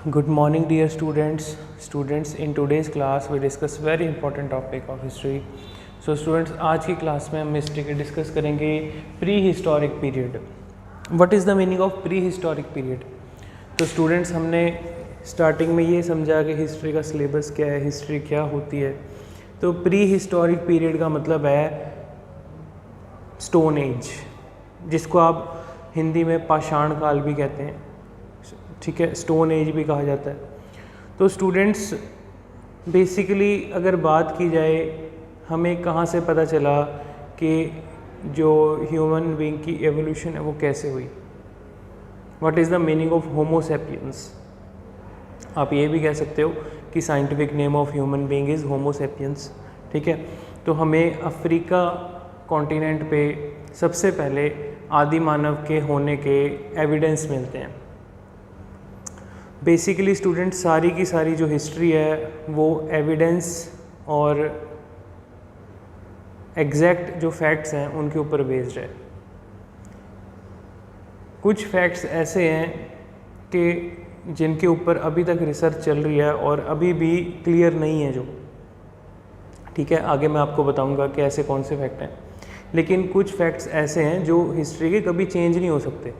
Good morning dear students in today's class we discuss very important topic of history. So students, आज की class में हम history के discuss करेंगे pre historic period. What is the meaning of pre historic period? तो students, हमने starting में ये समझा कि हिस्ट्री का सिलेबस क्या है, हिस्ट्री क्या होती है. तो प्री हिस्टोरिक पीरियड का मतलब है स्टोन एज, जिसको आप हिंदी में पाषाण काल भी कहते हैं. ठीक है, स्टोन एज भी कहा जाता है. तो स्टूडेंट्स, बेसिकली अगर बात की जाए, हमें कहाँ से पता चला कि जो ह्यूमन बीइंग की एवोल्यूशन है वो कैसे हुई? What is the meaning of homo sapiens? आप ये भी कह सकते हो कि scientific name of human being is homo sapiens. ठीक है, तो हमें अफ्रीका कॉन्टिनेंट पे सबसे पहले आदि मानव के होने के एविडेंस मिलते हैं. बेसिकली स्टूडेंट, सारी की सारी जो हिस्ट्री है वो एविडेंस और एग्जैक्ट जो फैक्ट्स हैं उनके ऊपर बेस्ड है. कुछ फैक्ट्स ऐसे हैं कि जिनके ऊपर अभी तक रिसर्च चल रही है और अभी भी क्लियर नहीं है जो. ठीक है, आगे मैं आपको बताऊंगा कि ऐसे कौन से फैक्ट हैं. लेकिन कुछ फैक्ट्स ऐसे हैं जो हिस्ट्री के कभी चेंज नहीं हो सकते.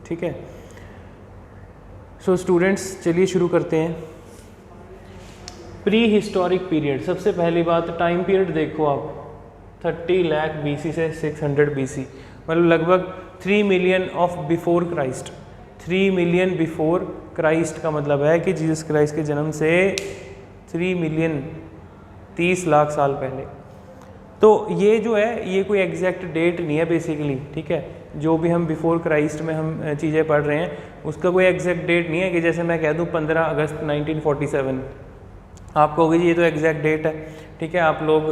ठीक है, सो स्टूडेंट्स, चलिए शुरू करते हैं. प्री हिस्टोरिक पीरियड, सबसे पहली बात टाइम पीरियड देखो आप, 30 लाख BC से 600 BC, मतलब लगभग 3 million of before Christ. 3 million before Christ का मतलब है कि जीसस क्राइस्ट के जन्म से 3 मिलियन 30 लाख साल पहले. तो ये जो है ये कोई एग्जैक्ट डेट नहीं है बेसिकली. ठीक है, जो भी हम बिफोर क्राइस्ट में हम चीज़ें पढ़ रहे हैं उसका कोई एग्जैक्ट डेट नहीं है कि जैसे मैं कह दूं 15 अगस्त 1947, आप कहोगे जी ये तो एग्जैक्ट डेट है. ठीक है, आप लोग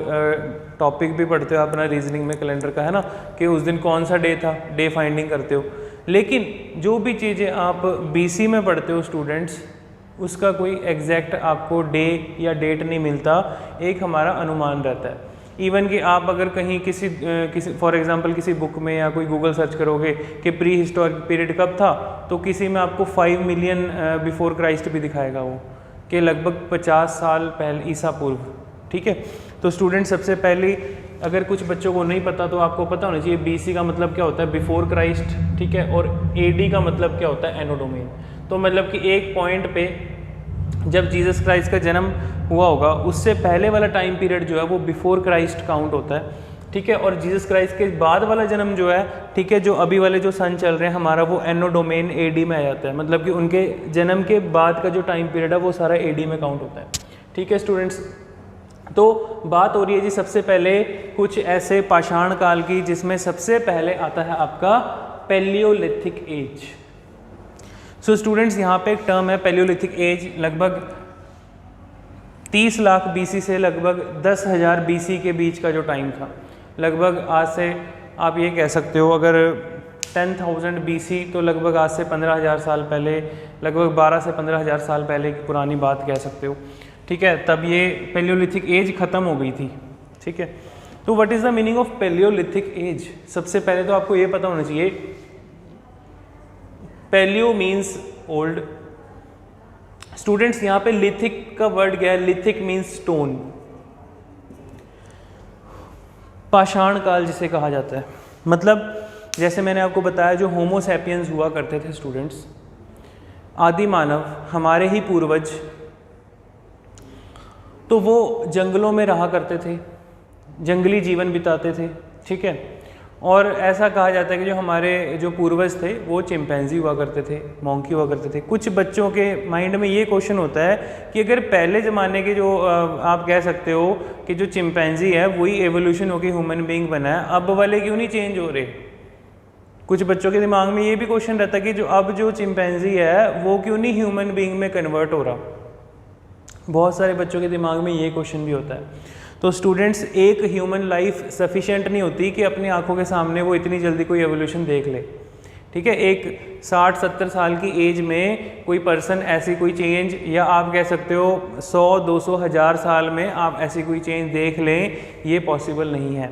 टॉपिक भी पढ़ते हो अपना रीजनिंग में कैलेंडर का, है ना, कि उस दिन कौन सा डे था, डे फाइंडिंग करते हो. लेकिन जो भी चीज़ें आप BC में पढ़ते हो स्टूडेंट्स, उसका कोई एग्जैक्ट आपको डे या डेट नहीं मिलता, एक हमारा अनुमान रहता है. इवन कि आप अगर कहीं किसी फॉर एग्जांपल किसी बुक में या कोई गूगल सर्च करोगे कि प्री हिस्टोरिक पीरियड कब था, तो किसी में आपको 5 मिलियन बिफोर क्राइस्ट भी दिखाएगा वो, कि लगभग 50 साल पहले ईसा पूर्व. ठीक है, तो स्टूडेंट, सबसे पहले अगर कुछ बच्चों को नहीं पता तो आपको पता होना चाहिए BC का मतलब क्या होता है, बिफोर क्राइस्ट. ठीक है, और AD का मतलब क्या होता है, एनो डोमेन. तो मतलब कि एक पॉइंट पे जब जीसस क्राइस्ट का जन्म हुआ होगा उससे पहले वाला टाइम पीरियड जो है वो बिफोर क्राइस्ट काउंट होता है. ठीक है, और जीसस क्राइस्ट के बाद वाला जन्म जो है, ठीक है, जो अभी वाले जो सन चल रहे हैं हमारा, वो एनो डोमेन AD में आ जाता है. मतलब कि उनके जन्म के बाद का जो टाइम पीरियड है वो सारा AD में काउंट होता है. ठीक है स्टूडेंट्स, तो बात हो रही है जी सबसे पहले कुछ ऐसे पाषाण काल की जिसमें सबसे पहले आता है आपका पैलियोलिथिक एज. सो स्टूडेंट्स, यहाँ पे एक टर्म है पैलियोलिथिक एज. लगभग 30 लाख BC से लगभग 10,000 BC के बीच का जो टाइम था, लगभग आज से आप ये कह सकते हो, अगर 10,000 BC तो लगभग आज से 15,000 साल पहले, लगभग 12 से 15,000 साल पहले की पुरानी बात कह सकते हो. ठीक है, तब ये पैलियोलिथिक एज ख़त्म हो गई थी. ठीक है, तो what is the meaning of palaeolithic age? सबसे पहले तो आपको ये पता होना चाहिए, पैलियो मीन्स ओल्ड. स्टूडेंट्स, यहाँ पे लिथिक का वर्ड क्या है? Lithic means stone. पाषाण काल जिसे कहा जाता है, मतलब जैसे मैंने आपको बताया जो होमो सैपियंस हुआ करते थे स्टूडेंट्स, आदि मानव, हमारे ही पूर्वज, तो वो जंगलों में रहा करते थे, जंगली जीवन बिताते थे. ठीक है, और ऐसा कहा जाता है कि जो हमारे जो पूर्वज थे वो चिंपैंजी हुआ करते थे, मॉन्की हुआ करते थे. कुछ बच्चों के माइंड में ये क्वेश्चन होता है कि अगर पहले ज़माने के जो आप कह सकते हो कि जो चिंपैंजी है वही एवोल्यूशन होकर ह्यूमन बीइंग बना है, अब वाले क्यों नहीं चेंज हो रहे? कुछ बच्चों के दिमाग में ये भी क्वेश्चन रहता है कि जो अब जो चिंपैंजी है वो क्यों नहीं ह्यूमन बीइंग में कन्वर्ट हो रहा. बहुत सारे बच्चों के दिमाग में ये क्वेश्चन भी होता है. तो स्टूडेंट्स, एक ह्यूमन लाइफ सफिशिएंट नहीं होती कि अपनी आंखों के सामने वो इतनी जल्दी कोई एवोल्यूशन देख ले. ठीक है, एक 60-70 साल की एज में कोई पर्सन ऐसी कोई चेंज, या आप कह सकते हो 100-200 हज़ार साल में आप ऐसी कोई चेंज देख लें, ये पॉसिबल नहीं है.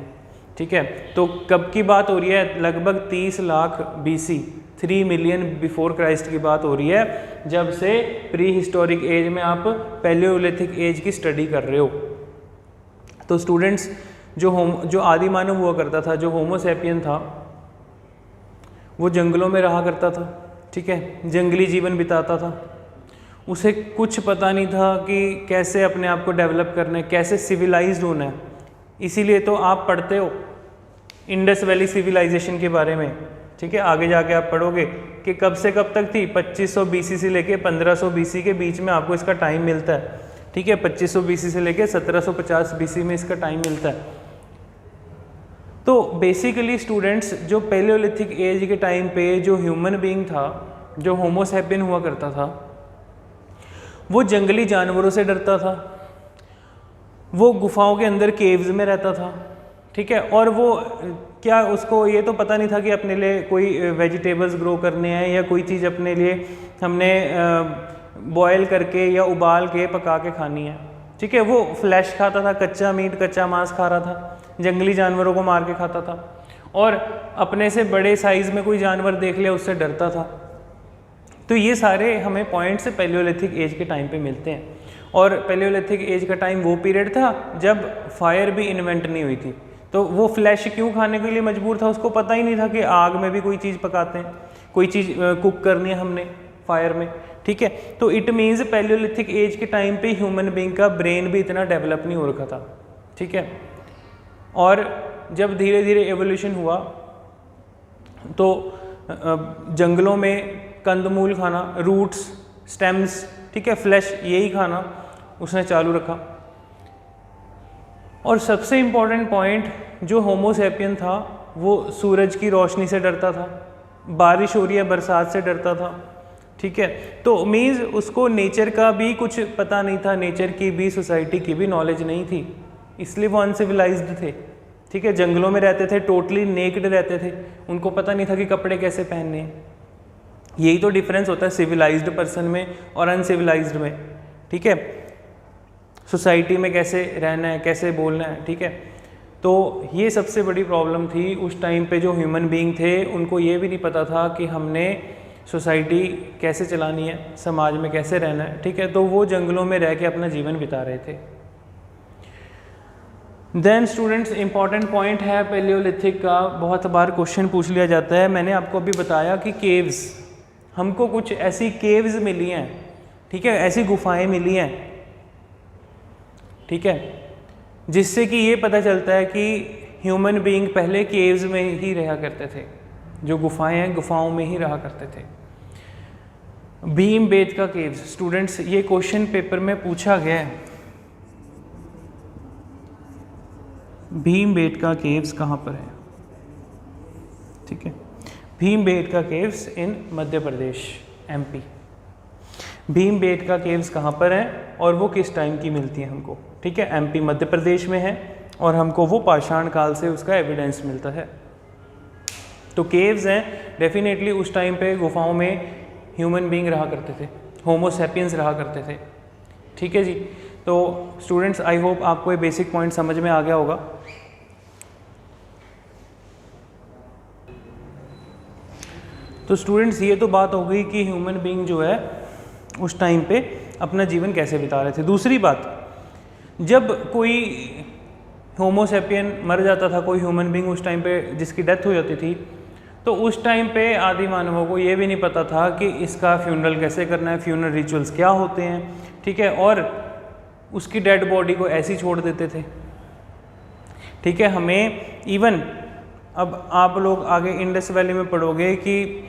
ठीक है, तो कब की बात हो रही है? लगभग 30 lakh BC, 3 million before Christ की बात हो रही है, जब से प्री हिस्टोरिक एज में आप पैलियोलिथिक एज की स्टडी कर रहे हो। तो स्टूडेंट्स, जो आदि मानव हुआ करता था, जो होमोसेपियन था, वो जंगलों में रहा करता था, ठीक है, जंगली जीवन बिताता था। उसे कुछ पता नहीं था कि कैसे अपने आप को डेवलप करना है, कैसे सिविलाइज्ड होना है। इसीलिए तो आप पढ़ते हो इंडस वैली सिविलाइजेशन के बारे में, ठीक है। आगे जाके आप पढ़ोगे कि कब से कब तक थी, 2500 BC से लेके 1500 BC के बीच में आपको इसका टाइम मिलता है, ठीक है। 2500 BC से लेके 1750 BC में इसका टाइम मिलता है। तो बेसिकली स्टूडेंट्स, जो पैलियोलिथिक एज के टाइम पे जो ह्यूमन बीइंग था, जो होमोसेपियन हुआ करता था, वो जंगली जानवरों से डरता था, वो गुफाओं के अंदर केव्स में रहता था, ठीक है। और वो क्या, उसको ये तो पता नहीं था कि अपने लिए कोई वेजिटेबल्स ग्रो करने हैं या कोई चीज़ अपने लिए हमने बॉयल करके या उबाल के पका के खानी है, ठीक है। वो फ्लैश खाता था, कच्चा मीट, कच्चा मांस खा रहा था, जंगली जानवरों को मार के खाता था, और अपने से बड़े साइज़ में कोई जानवर देख लिया उससे डरता था। तो ये सारे हमें पॉइंट्स पैलियोलिथिक एज के टाइम पे मिलते हैं। और पैलियोलिथिक एज का टाइम वो पीरियड था जब फायर भी इन्वेंट नहीं हुई थी। तो वो फ्लैश क्यों खाने के लिए मजबूर था, उसको पता ही नहीं था कि आग में भी कोई चीज़ पकाते हैं, कोई चीज़ कुक करनी है हमने फायर में, ठीक है। तो इट मीन्स पैलियोलिथिक एज के टाइम पे ह्यूमन बीइंग का ब्रेन भी इतना डेवलप नहीं हो रखा था, ठीक है। और जब धीरे धीरे एवोल्यूशन हुआ तो जंगलों में कंदमूल खाना, रूट्स, स्टेम्स, ठीक है, फ्लैश, यही खाना उसने चालू रखा। और सबसे इम्पॉर्टेंट पॉइंट, जो होमोसेपियन था वो सूरज की रोशनी से डरता था, बारिश हो रही है बरसात से डरता था, ठीक है। तो मीन्स उसको नेचर का भी कुछ पता नहीं था, नेचर की भी, सोसाइटी की भी नॉलेज नहीं थी, इसलिए वो अनसिविलाइज्ड थे, ठीक है। जंगलों में रहते थे, टोटली नेक्ड रहते थे, उनको पता नहीं था कि कपड़े कैसे पहनने हैं। यही तो डिफरेंस होता है सिविलाइज्ड पर्सन में और अनसिविलाइज्ड में, ठीक है। सोसाइटी में कैसे रहना है, कैसे बोलना है, ठीक है। तो ये सबसे बड़ी प्रॉब्लम थी उस टाइम पे। जो ह्यूमन बीइंग थे उनको ये भी नहीं पता था कि हमने सोसाइटी कैसे चलानी है, समाज में कैसे रहना है, ठीक है। तो वो जंगलों में रह के अपना जीवन बिता रहे थे। देन स्टूडेंट्स, इंपॉर्टेंट पॉइंट है पैलियोलिथिक का, बहुत बार क्वेश्चन पूछ लिया जाता है। मैंने आपको अभी बताया कि केव्स, हमको कुछ ऐसी केव्स मिली हैं, ठीक है, ऐसी गुफाएं मिली हैं, ठीक है, जिससे कि ये पता चलता है कि ह्यूमन बीइंग पहले केव्स में ही रहा करते थे। जो गुफाएं हैं, गुफाओं में ही रहा करते थे। भीमबेटका केव्स, स्टूडेंट्स ये क्वेश्चन पेपर में पूछा गया है। भीमबेटका केव्स कहाँ पर है, ठीक है। भीमबेटका केव्स इन मध्य प्रदेश, MP। भीमबेटका केव्स कहाँ पर हैं और वो किस टाइम की मिलती हैं हमको, ठीक है। MP मध्य प्रदेश में है और हमको वो पाषाण काल से उसका एविडेंस मिलता है। तो केव्स हैं, डेफिनेटली उस टाइम पे गुफाओं में ह्यूमन बीइंग रहा करते थे, होमोसेपियंस रहा करते थे, ठीक है जी। तो स्टूडेंट्स, आई होप आपको ये बेसिक पॉइंट समझ में आ गया होगा। तो स्टूडेंट्स, ये तो बात हो गई कि ह्यूमन बीइंग जो है उस टाइम पे अपना जीवन कैसे बिता रहे थे। दूसरी बात, जब कोई होमोसेपियन मर जाता था, कोई ह्यूमन बीइंग उस टाइम पे जिसकी डेथ हो जाती थी, तो उस टाइम पे आदि मानवों को ये भी नहीं पता था कि इसका फ्यूनरल कैसे करना है, फ्यूनरल रिचुअल्स क्या होते हैं, ठीक है। और उसकी डेड बॉडी को ऐसे ही छोड़ देते थे, ठीक है। हमें इवन, अब आप लोग आगे इंडस वैली में पढ़ोगे कि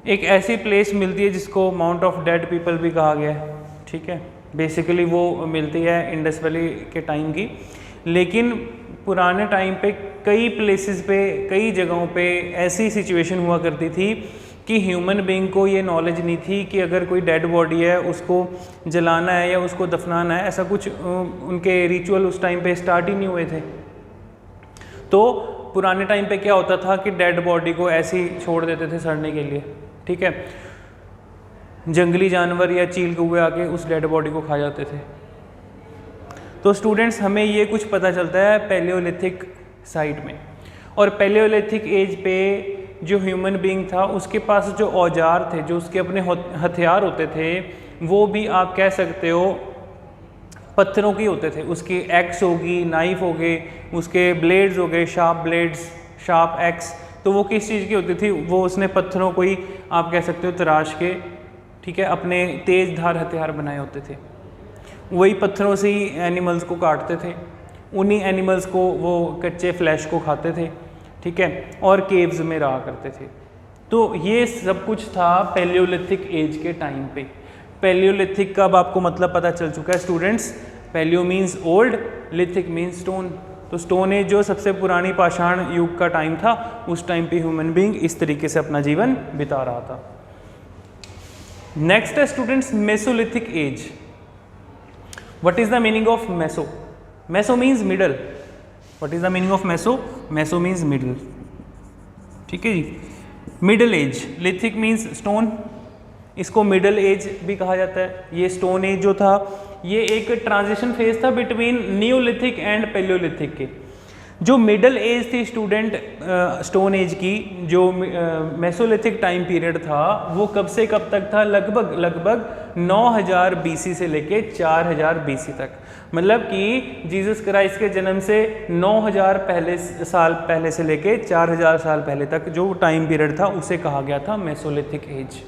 एक ऐसी प्लेस मिलती है जिसको माउंट ऑफ डेड पीपल भी कहा गया है, ठीक है। बेसिकली वो मिलती है इंडस वैली के टाइम की, लेकिन पुराने टाइम पे कई प्लेसेस पे, कई जगहों पे ऐसी सिचुएशन हुआ करती थी कि ह्यूमन बीइंग को ये नॉलेज नहीं थी कि अगर कोई डेड बॉडी है उसको जलाना है या उसको दफनाना है, ऐसा कुछ उनके रिचुअल उस टाइम पे स्टार्ट ही नहीं हुए थे। तो पुराने टाइम पे क्या होता था कि डेड बॉडी को ऐसे ही छोड़ देते थे सड़ने के लिए, ठीक है। जंगली जानवर या चील कौवे आके उस डेड बॉडी को खा जाते थे। तो स्टूडेंट्स, हमें ये कुछ पता चलता है पैलियोलिथिक साइट में। और पैलियोलिथिक एज पे जो ह्यूमन बीइंग था उसके पास जो औजार थे, जो उसके अपने हथियार होते थे, वो भी आप कह सकते हो पत्थरों की होते थे। उसकी एक्स होगी, नाइफ हो गए, उसके ब्लेड्स हो गए, शार्प ब्लेड्स, शार्प एक्स, तो वो किस चीज़ की होती थी? वो उसने पत्थरों को ही आप कह सकते हो तराश के, ठीक है, अपने तेज धार हथियार बनाए होते थे। वही पत्थरों से ही एनिमल्स को काटते थे, उन्हीं एनिमल्स को वो कच्चे फ्लैश को खाते थे, ठीक है, और केव्स में रहा करते थे। तो ये सब कुछ था पैलियोलिथिक एज के टाइम पे। पैलियोलिथिक का अब आपको मतलब पता चल चुका है students. Palaeo means old, lithic means stone. तो स्टोन एज जो सबसे पुरानी पाषाण युग का टाइम था, उस टाइम पे ह्यूमन बीइंग इस तरीके से अपना जीवन बिता रहा था। नेक्स्ट है students Mesolithic age. What is the meaning of meso? Meso means middle. What is the meaning of meso? Meso means middle, ठीक है जी। Middle age, lithic means stone, इसको मिडल एज भी कहा जाता है। ये स्टोन एज जो था ये एक ट्रांजिशन फेज था बिटवीन नियोलिथिक एंड पैलियोलिथिक के। जो मिडल एज थी स्टूडेंट स्टोन एज की, जो मेसोलिथिक टाइम पीरियड था, वो कब से कब तक था? लगभग 9000 बीसी से लेके 4000 बीसी तक। मतलब कि जीसस क्राइस्ट के जन्म से 9000 साल पहले से लेके 4000 साल पहले तक जो टाइम पीरियड था उसे कहा गया था मेसोलिथिक एज।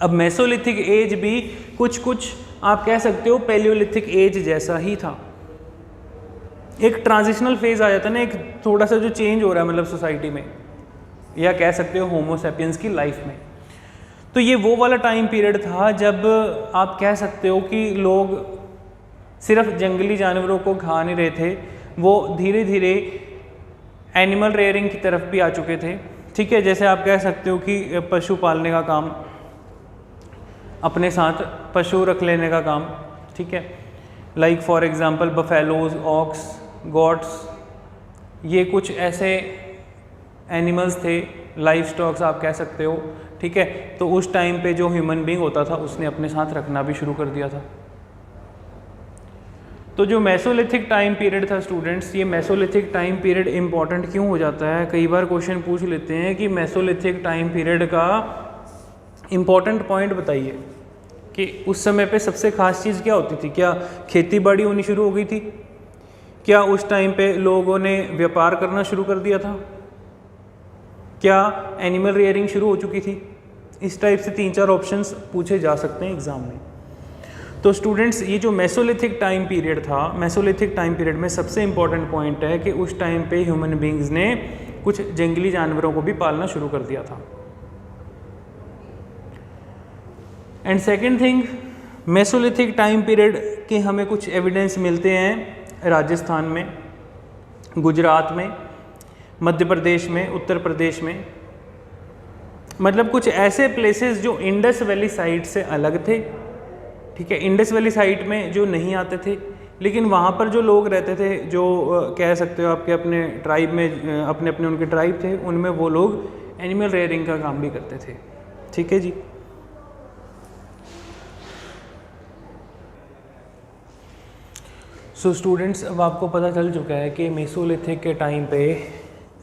अब मेसोलिथिक एज भी कुछ आप कह सकते हो पैलियोलिथिक एज जैसा ही था। एक ट्रांजिशनल फेज आ जाता है ना, एक थोड़ा सा जो चेंज हो रहा है मतलब सोसाइटी में, या कह सकते हो होमो सैपियंस की लाइफ में। तो ये वो वाला टाइम पीरियड था जब आप कह सकते हो कि लोग सिर्फ जंगली जानवरों को खा नहीं रहे थे, वो धीरे धीरे एनिमल रेयरिंग की तरफ भी आ चुके थे, ठीक है। जैसे आप कह सकते हो कि पशु पालने का काम, अपने साथ पशु रख लेने का काम, ठीक है। Like for example buffaloes, ox, goats, ये कुछ ऐसे एनिमल्स थे, लाइफ स्टॉक्स आप कह सकते हो, ठीक है। तो उस टाइम पे जो ह्यूमन बीइंग होता था उसने अपने साथ रखना भी शुरू कर दिया था। तो जो मेसोलिथिक टाइम पीरियड था स्टूडेंट्स, ये मेसोलिथिक टाइम पीरियड इंपॉर्टेंट क्यों हो जाता है? कई बार क्वेश्चन पूछ लेते हैं कि मेसोलिथिक टाइम पीरियड का इम्पॉर्टेंट पॉइंट बताइए कि उस समय पे सबसे खास चीज़ क्या होती थी? क्या खेती बाड़ी होनी शुरू हो गई थी? क्या उस टाइम पे लोगों ने व्यापार करना शुरू कर दिया था? क्या एनिमल रेयरिंग शुरू हो चुकी थी? इस टाइप से 3-4 ऑप्शंस पूछे जा सकते हैं एग्जाम में। तो स्टूडेंट्स ये जो मेसोलिथिक टाइम पीरियड था, मेसोलिथिक टाइम पीरियड में सबसे इम्पॉर्टेंट पॉइंट है कि उस टाइम पे ह्यूमन बींग्स ने कुछ जंगली जानवरों को भी पालना शुरू कर दिया था। And second thing, Mesolithic time period के हमें कुछ एविडेंस मिलते हैं राजस्थान में, गुजरात में, मध्य प्रदेश में, उत्तर प्रदेश में। मतलब कुछ ऐसे प्लेसेस जो इंडस वैली साइट से अलग थे, ठीक है। इंडस वैली साइट में जो नहीं आते थे, लेकिन वहाँ पर जो लोग रहते थे, जो कह सकते हो आपके अपने ट्राइब में, अपने अपने उनके ट्राइब थे, उनमें वो लोग एनिमल रेयरिंग का काम भी करते थे, ठीक है जी। सो स्टूडेंट्स, अब आपको पता चल चुका है कि मेसोलिथिक के टाइम पे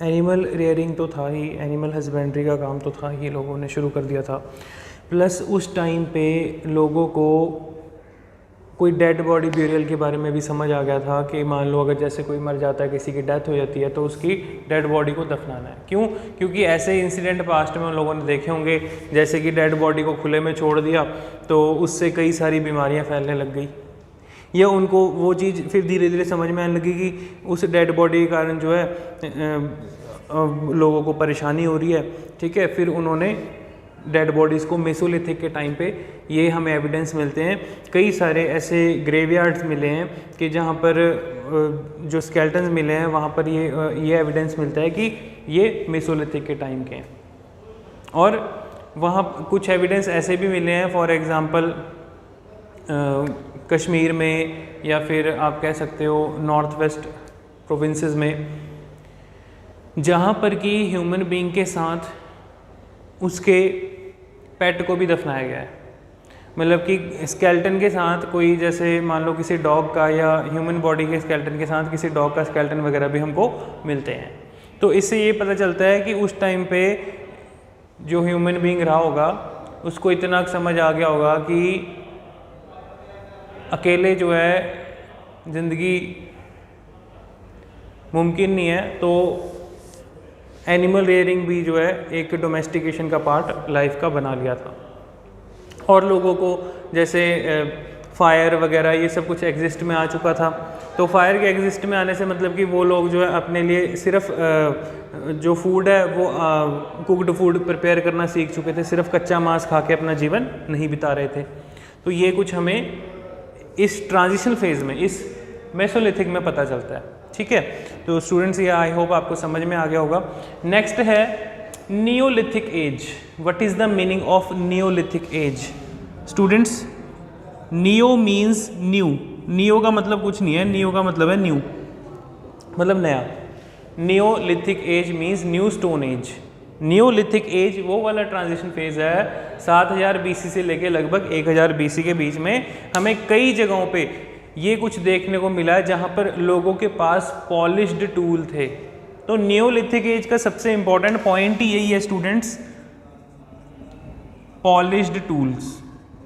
एनिमल रेयरिंग तो था ही, एनिमल हस्बेंड्री का काम तो था ही, लोगों ने शुरू कर दिया था। प्लस उस टाइम पे लोगों को कोई डेड बॉडी ब्यूरियल के बारे में भी समझ आ गया था कि मान लो अगर जैसे कोई मर जाता है, किसी की डेथ हो जाती है, तो उसकी डेड बॉडी को दफनाना है। क्यों? क्योंकि ऐसे इंसिडेंट पास्ट में उन लोगों ने देखे होंगे, जैसे कि डेड बॉडी को खुले में छोड़ दिया तो उससे कई सारी बीमारियाँ फैलने लग गई, या उनको वो चीज़ फिर धीरे धीरे समझ में आने लगी कि उस डेड बॉडी के कारण जो है लोगों को परेशानी हो रही है, ठीक है। फिर उन्होंने डेड बॉडीज़ को मेसोलिथिक के टाइम पे, ये हमें एविडेंस मिलते हैं, कई सारे ऐसे ग्रेवयार्ड्स मिले हैं कि जहाँ पर जो स्केलेटन्स मिले हैं वहाँ पर ये एविडेंस मिलता है कि ये मेसोलिथिक के टाइम के हैं। और वहाँ कुछ एविडेंस ऐसे भी मिले हैं, फॉर एग्ज़ाम्पल कश्मीर में, या फिर आप कह सकते हो नॉर्थ वेस्ट प्रोविंसेस में, जहाँ पर कि ह्यूमन बीइंग के साथ उसके पेट को भी दफनाया गया है। मतलब कि स्केलेटन के साथ कोई, जैसे मान लो किसी डॉग का, या ह्यूमन बॉडी के स्केलेटन के साथ किसी डॉग का स्केलेटन वगैरह भी हमको मिलते हैं। तो इससे ये पता चलता है कि उस टाइम पे जो ह्यूमन बीइंग रहा होगा उसको इतना समझ आ गया होगा कि अकेले जो है ज़िंदगी मुमकिन नहीं है, तो एनिमल रेयरिंग भी जो है एक डोमेस्टिकेशन का पार्ट लाइफ का बना लिया था। और लोगों को जैसे फायर वगैरह ये सब कुछ एग्जिस्ट में आ चुका था, तो फायर के एग्जिस्ट में आने से मतलब कि वो लोग जो है अपने लिए सिर्फ जो फूड है वो कुकड फूड प्रिपेयर करना सीख चुके थे, सिर्फ कच्चा मांस खा के अपना जीवन नहीं बिता रहे थे। तो ये कुछ हमें इस ट्रांजिशन फेज में, इस मेसोलिथिक में पता चलता है। ठीक है, तो स्टूडेंट्स ये आई होप आपको समझ में आ गया होगा। नेक्स्ट है neolithic age. What is the meaning of neolithic age? Students, neo means new. Neo का मतलब कुछ नहीं है, नियो का मतलब है न्यू, मतलब नया। Neolithic age means new stone age. Neolithic age वो वाला ट्रांजिशन फेज है 7000 BC से लेके लगभग 1000 BC के बीच में। हमें कई जगहों पे ये कुछ देखने को मिला है जहाँ पर लोगों के पास पॉलिश्ड टूल थे। तो नियोलिथिक एज का सबसे इंपॉर्टेंट पॉइंट ही यही है students, polished tools.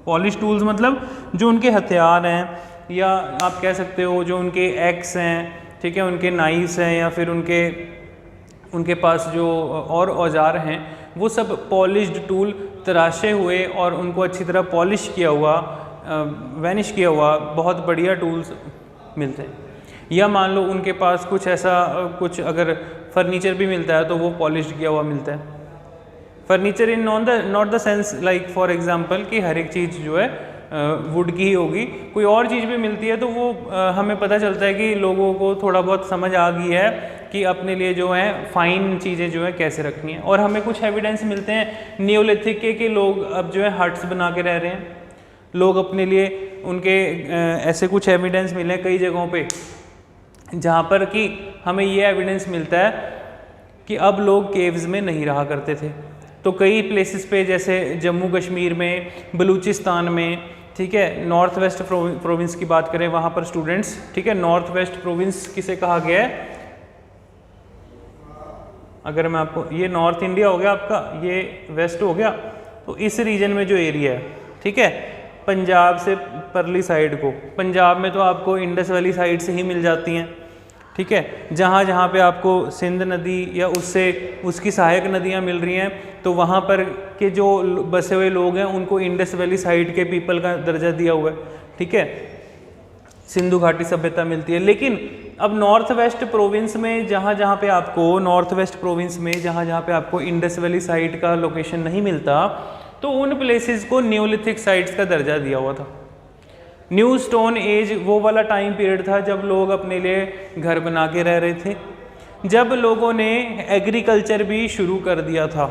Polish tools मतलब जो उनके हथियार हैं, या आप कह सकते हो जो उनके एक्स हैं, ठीक है, उनके नाइफ्स हैं, या फिर उनके पास जो और औजार हैं, वो सब पॉलिश्ड टूल तराशे हुए और उनको अच्छी तरह पॉलिश किया हुआ, वैनिश किया हुआ बहुत बढ़िया टूल्स मिलते हैं। या मान लो उनके पास कुछ ऐसा कुछ अगर फर्नीचर भी मिलता है तो वो पॉलिश किया हुआ मिलता है। Furniture in not the sense like for example कि हर एक चीज़ जो है वुड की ही होगी, कोई और चीज़ भी मिलती है तो वो हमें पता चलता है कि लोगों को थोड़ा बहुत समझ आ गई है कि अपने लिए जो है फाइन चीज़ें जो है कैसे रखनी है। और हमें कुछ एविडेंस मिलते हैं नियोलिथिक के कि लोग अब जो है हट्स बना के रह रहे हैं। लोग अपने लिए उनके ऐसे कुछ एविडेंस मिले कई जगहों पे जहाँ पर कि हमें ये एविडेंस मिलता है कि अब लोग केव्स में नहीं रहा करते थे। तो कई प्लेसेस पे जैसे जम्मू कश्मीर में, बलूचिस्तान में, ठीक है, नॉर्थ वेस्ट प्रोविंस की बात करें वहाँ पर स्टूडेंट्स, ठीक है, नॉर्थ वेस्ट प्रोविंस किसे कहा गया है? अगर मैं आपको, ये नॉर्थ इंडिया हो गया आपका, ये वेस्ट हो गया, तो इस रीजन में जो एरिया है, ठीक है, पंजाब से परली साइड को, पंजाब में तो आपको इंडस वैली साइड से ही मिल जाती हैं, ठीक है, जहाँ जहाँ पे आपको सिंध नदी या उससे उसकी सहायक नदियाँ मिल रही हैं, तो वहाँ पर के जो बसे हुए लोग हैं उनको इंडस वैली साइड के पीपल का दर्जा दिया हुआ है, ठीक है, सिंधु घाटी सभ्यता मिलती है। लेकिन अब नॉर्थ वेस्ट प्रोविंस में जहाँ जहाँ पे आपको, नॉर्थ वेस्ट प्रोविंस में जहाँ जहाँ पे आपको इंडस वैली साइड का लोकेशन नहीं मिलता, तो उन प्लेसेस को न्यूलिथिक साइट्स का दर्जा दिया हुआ था। न्यू स्टोन एज वो वाला टाइम पीरियड था जब लोग अपने लिए घर बना के रह रहे थे, जब लोगों ने एग्रीकल्चर भी शुरू कर दिया था,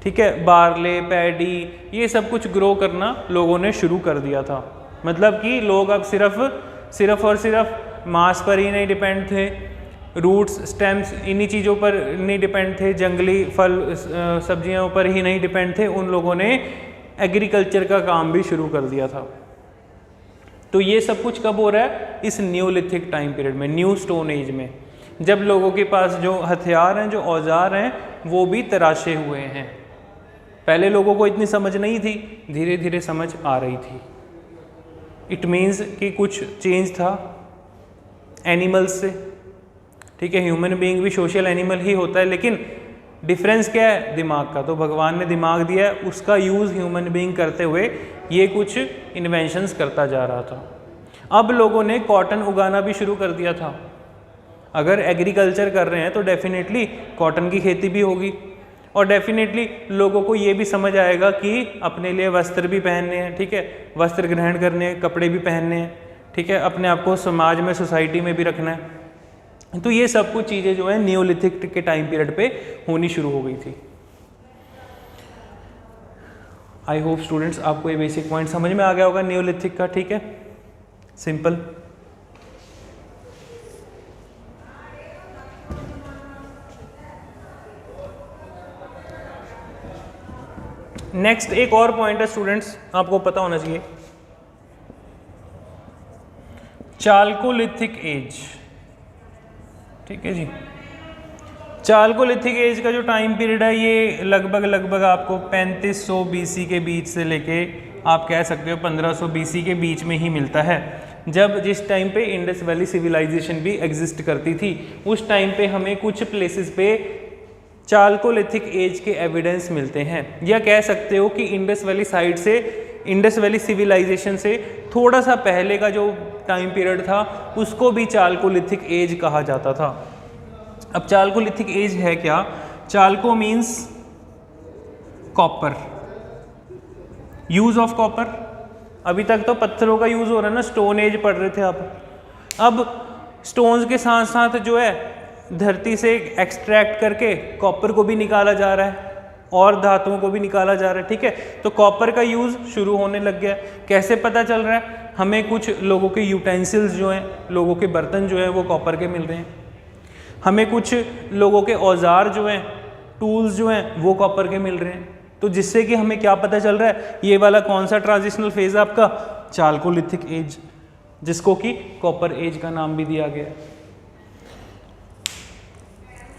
ठीक है, बार्ले, पैडी, ये सब कुछ ग्रो करना लोगों ने शुरू कर दिया था। मतलब कि लोग अब सिर्फ और सिर्फ मांस पर ही नहीं डिपेंड थे, रूट्स, स्टेम्स, इन्हीं चीज़ों पर नहीं डिपेंड थे, जंगली फल सब्जियों पर ही नहीं डिपेंड थे, उन लोगों ने एग्रीकल्चर का काम भी शुरू कर दिया था। तो ये सब कुछ कब हो रहा है? इस न्यूलिथिक टाइम पीरियड में, न्यू स्टोन एज में, जब लोगों के पास जो हथियार हैं, जो औजार हैं, वो भी तराशे हुए हैं। पहले लोगों को इतनी समझ नहीं थी, धीरे धीरे समझ आ रही थी। इट मीन्स कि कुछ चेंज था एनिमल्स से, ठीक है, ह्यूमन बीइंग भी सोशल एनिमल ही होता है, लेकिन डिफरेंस क्या है? दिमाग का। तो भगवान ने दिमाग दिया है, उसका यूज़ ह्यूमन बीइंग करते हुए ये कुछ इन्वेंशंस करता जा रहा था। अब लोगों ने कॉटन उगाना भी शुरू कर दिया था। अगर एग्रीकल्चर कर रहे हैं तो डेफिनेटली कॉटन की खेती भी होगी, और डेफिनेटली लोगों को ये भी समझ आएगा कि अपने लिए वस्त्र भी पहनने हैं, ठीक है, वस्त्र ग्रहण करने हैं, कपड़े भी पहनने हैं, ठीक है, अपने आप को समाज में, सोसाइटी में भी रखना है। तो ये सब कुछ चीज़ें जो है नियोलिथिक के टाइम पीरियड पे होनी शुरू हो गई थी। आई होप स्टूडेंट्स आपको ये बेसिक पॉइंट समझ में आ गया होगा नियोलिथिक का, ठीक है, सिंपल। नेक्स्ट एक और पॉइंट है स्टूडेंट्स, आपको पता होना चाहिए, चाल्कोलिथिक एज, ठीक है जी। चालकोलिथिक एज का जो टाइम पीरियड है ये लगभग आपको 3500 BC के बीच से लेके आप कह सकते हो 1500 BC के बीच में ही मिलता है, जब जिस टाइम पे इंडस वैली सिविलाइजेशन भी एग्जिस्ट करती थी। उस टाइम पे हमें कुछ प्लेसेस पे चालकोलिथिक एज के एविडेंस मिलते हैं, या कह सकते हो कि इंडस वैली साइड से, इंडस वैली सिविलाइजेशन से थोड़ा सा पहले का जो टाइम पीरियड था उसको भी चालकोलिथिक एज कहा जाता था। अब चालकोलिथिक एज है क्या? Chalco means copper, use of copper. अभी तक तो पत्थरों का यूज हो रहा है ना, स्टोन एज पढ़ रहे थे आप। अब स्टोन्स के साथ साथ जो है धरती से एक्सट्रैक्ट करके कॉपर को भी निकाला जा रहा है और धातुओं को भी निकाला जा रहा है, ठीक है। तो कॉपर का यूज शुरू होने लग गया। कैसे पता चल रहा है? हमें कुछ लोगों के यूटेंसिल्स जो हैं, लोगों के बर्तन जो हैं वो कॉपर के मिल रहे हैं। हमें कुछ लोगों के औजार जो हैं, टूल्स जो हैं वो कॉपर के मिल रहे हैं। तो जिससे कि हमें क्या पता चल रहा है, ये वाला कौन सा ट्रांजिशनल फेज है आपका? चालकोलिथिक एज, जिसको कि कॉपर एज का नाम भी दिया गया है।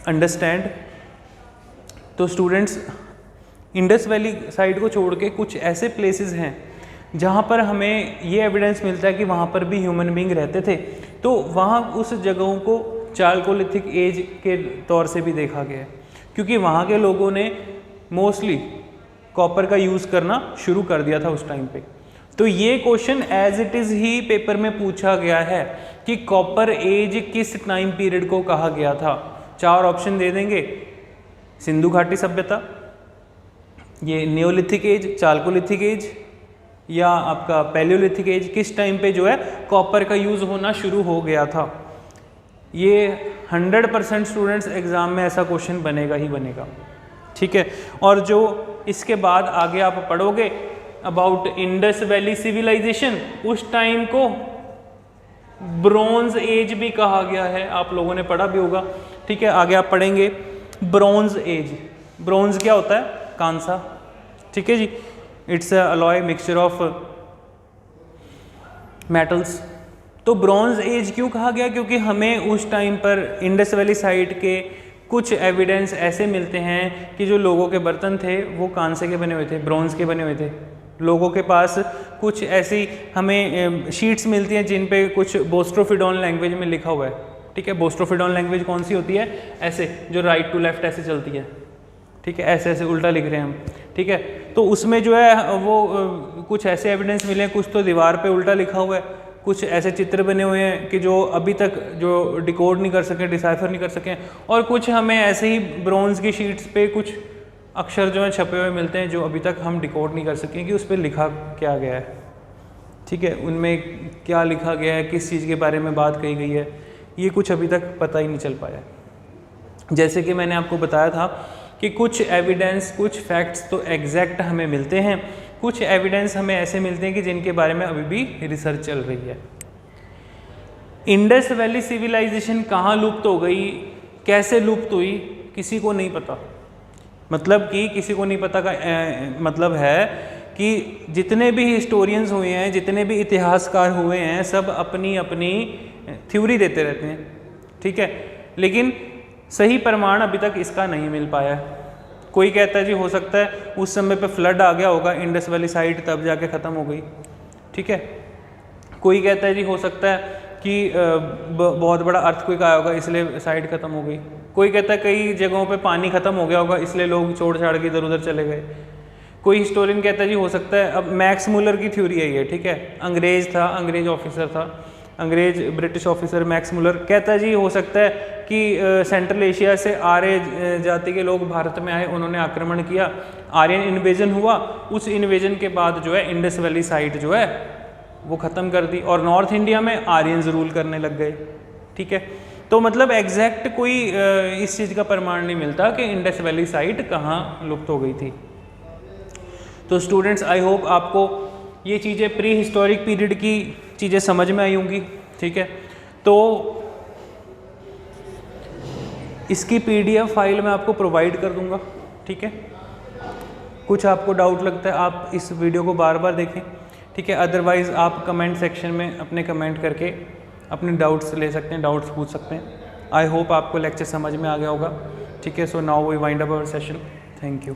अंडरस्टैंड? तो स्टूडेंट्स, इंडस वैली साइड को छोड़ के कुछ ऐसे प्लेसेस हैं जहाँ पर हमें ये एविडेंस मिलता है कि वहाँ पर भी ह्यूमन बीइंग रहते थे। तो वहाँ उस जगहों को चालकोलिथिक एज के तौर से भी देखा गया है, क्योंकि वहाँ के लोगों ने मोस्टली कॉपर का यूज़ करना शुरू कर दिया था उस टाइम पे। तो ये क्वेश्चन एज इट इज़ ही पेपर में पूछा गया है कि कॉपर एज किस टाइम पीरियड को कहा गया था। 4 ऑप्शन दे देंगे, सिंधु घाटी सभ्यता, ये नियोलिथिक एज, चालकोलिथिक एज, या आपका पैलियोलिथिक एज। किस टाइम पे जो है कॉपर का यूज़ होना शुरू हो गया था। ये 100% स्टूडेंट्स एग्ज़ाम में ऐसा क्वेश्चन बनेगा ही बनेगा, ठीक है। और जो इसके बाद आगे आप पढ़ोगे अबाउट इंडस वैली सिविलाइजेशन, उस टाइम को ब्रोंज एज भी कहा गया है, आप लोगों ने पढ़ा भी होगा, ठीक है। आगे आप पढ़ेंगे ब्रोंज एज। ब्रोंज क्या होता है? कांसा, ठीक है जी। It's a alloy mixture of metals. तो ब्रोंज एज क्यों कहा गया? क्योंकि हमें उस टाइम पर इंडस वैली साइड के कुछ एविडेंस ऐसे मिलते हैं कि जो लोगों के बर्तन थे वो कांसे के बने हुए थे, ब्रोंज के बने हुए थे। लोगों के पास कुछ ऐसी हमें शीट्स मिलती हैं जिन पे कुछ बोस्ट्रोफिडोन लैंग्वेज में लिखा हुआ है, ठीक है। बोस्ट्रोफिडोन लैंग्वेज कौन सी होती है? ऐसे जो राइट टू लेफ्ट ऐसे चलती है, ठीक है, ऐसे ऐसे उल्टा लिख रहे हैं हम, ठीक है। तो उसमें जो है वो कुछ ऐसे एविडेंस मिले हैं, कुछ तो दीवार पे उल्टा लिखा हुआ है, कुछ ऐसे चित्र बने हुए हैं कि जो अभी तक जो डिकोड नहीं कर सके, डिसाइफर नहीं कर सके, और कुछ हमें ऐसे ही ब्रोंज की शीट्स पे कुछ अक्षर जो हैं छपे हुए मिलते हैं जो अभी तक हम डिकोड नहीं कर सके कि उस पर लिखा क्या गया है, ठीक है। उनमें क्या लिखा गया है, किस चीज़ के बारे में बात कही गई है, ये कुछ अभी तक पता ही नहीं चल पाया। जैसे कि मैंने आपको बताया था कि कुछ एविडेंस, कुछ फैक्ट्स तो एग्जैक्ट हमें मिलते हैं, कुछ एविडेंस हमें ऐसे मिलते हैं कि जिनके बारे में अभी भी रिसर्च चल रही है। इंडस वैली सिविलाइजेशन कहाँ लुप्त हो गई, कैसे लुप्त हुई, किसी को नहीं पता। मतलब कि किसी को नहीं पता का मतलब है कि जितने भी हिस्टोरियंस हुए हैं, जितने भी इतिहासकार हुए हैं, सब अपनी अपनी थ्योरी देते रहते हैं, ठीक है। लेकिन सही प्रमाण अभी तक इसका नहीं मिल पाया है। कोई कहता है जी हो सकता है उस समय पे फ्लड आ गया होगा, इंडस वैली साइड तब जाके ख़त्म हो गई, ठीक है। कोई कहता है जी हो सकता है कि बहुत बड़ा अर्थक्वेक आया होगा इसलिए साइड ख़त्म हो गई। कोई कहता है कई जगहों पे पानी ख़त्म हो गया होगा इसलिए लोग छोड़ छाड़ के इधर उधर चले गए। कोई हिस्टोरियन कहता है जी हो सकता है, अब मैक्स मुलर की थ्योरी है ये, ठीक है, अंग्रेज़ था, अंग्रेज ऑफिसर था, अंग्रेज ब्रिटिश ऑफिसर मैक्स मुलर कहता है जी हो सकता है कि सेंट्रल एशिया से आर्य जाति के लोग भारत में आए, उन्होंने आक्रमण किया, आर्यन इन्वेजन हुआ, उस इन्वेजन के बाद जो है इंडस वैली साइट जो है वो ख़त्म कर दी और नॉर्थ इंडिया में आर्यंस रूल करने लग गए, ठीक है। तो मतलब एग्जैक्ट कोई इस चीज़ का प्रमाण नहीं मिलता कि इंडस वैली साइट कहाँ लुप्त हो गई थी। तो स्टूडेंट्स, आई होप आपको ये चीज़ें प्री हिस्टोरिक पीरियड की चीज़ें समझ में आई होंगी, ठीक है। तो इसकी PDF फाइल मैं आपको प्रोवाइड कर दूंगा, ठीक है। कुछ आपको डाउट लगता है आप इस वीडियो को बार बार देखें, ठीक है। अदरवाइज़ आप कमेंट सेक्शन में अपने कमेंट करके अपने डाउट्स ले सकते हैं, डाउट्स पूछ सकते हैं। आई होप आपको लेक्चर समझ में आ गया होगा, ठीक है, so now we wind up our session. Thank you.